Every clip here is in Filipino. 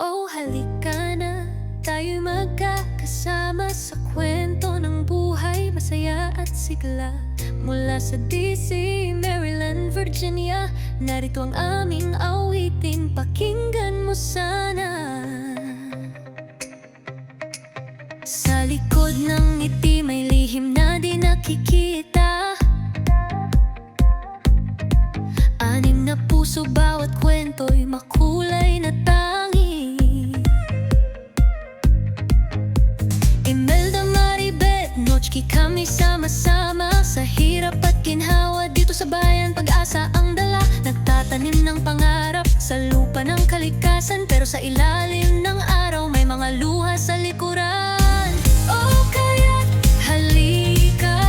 Oh, halika na, tayo'y magkakasama sa kwento ng buhay, masaya at sigla. Mula sa DC, Maryland, Virginia, narito ang aming awitin, pakinggan mo sana. Sa likod ng ngiti may lihim na di nakikita. Anim na puso, bawat kwento'y makulay na tangi. Imelda, Maribeth, Notchki, kami sama-sama sa hirap at ginhawa dito sa bayan. Pag-asa ang dala, nagtatanim ng pangarap sa lupa ng kalikasan. Pero sa ilalim ng araw may mga luha sa likuran. Oh, kaya't halika,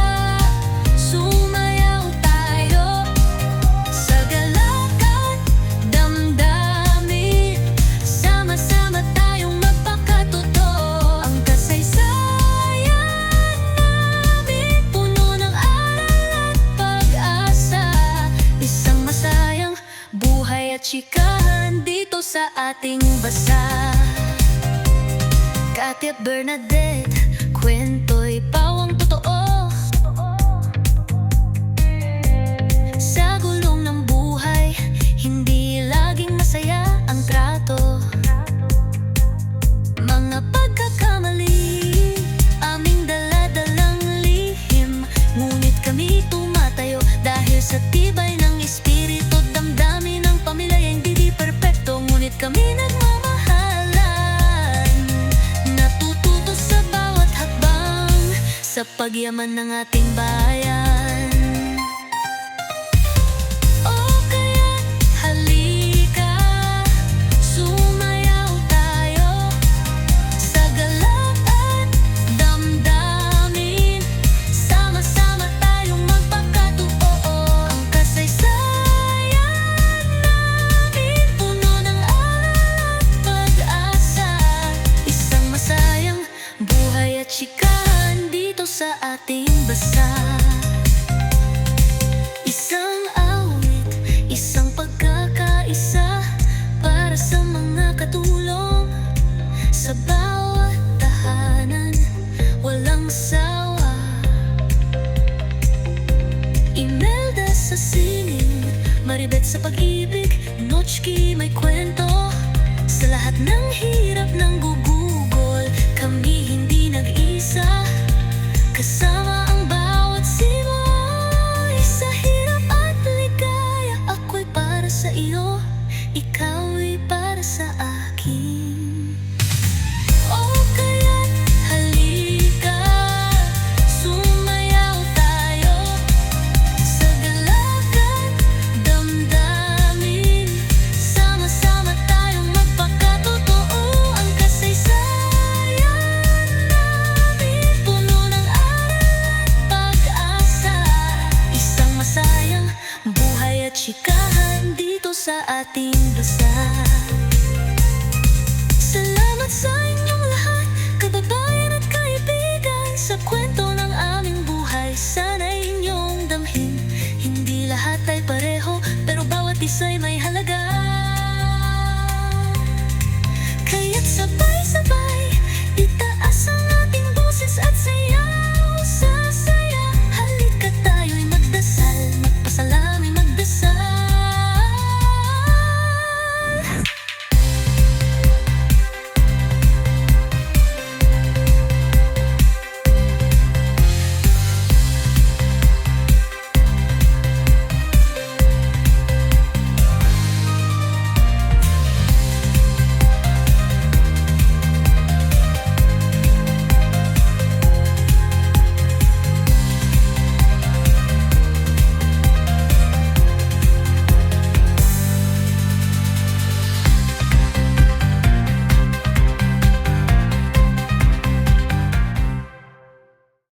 sumayaw tayo sa galakan, damdamin, sama-sama tayong magpakatotoo. Ang kasaysayan namin puno ng aral at pag-asa, isang masayang buhay at chikahan dito sa ating basa. Kati at Bernadette, kwento'y pawang totoo. Sa gulong ng buhay, hindi laging masaya ang trato. Mga pagkakamali, aming dala-dalang lihim, ngunit kami tumatayo dahil sa tibay ng espiritu. Damdamin ng pamilya hindi di perpekto, ngunit kami sa pagyaman ng ating bayan. Oh, kaya't halika, sumayaw tayo sa galak at damdamin, sama-sama tayong magpakatotoo. Ang kasaysayan namin puno ng aral at pag-asa, isang masayang buhay at chikahan dito sa ating basa. Isang awit, isang pagkakaisa para sa mga katulong. Sa bawat tahanan, walang sawa. Imelda sa sining, Maribeth sa pag-ibig, Notchki may kwento. Sa lahat ng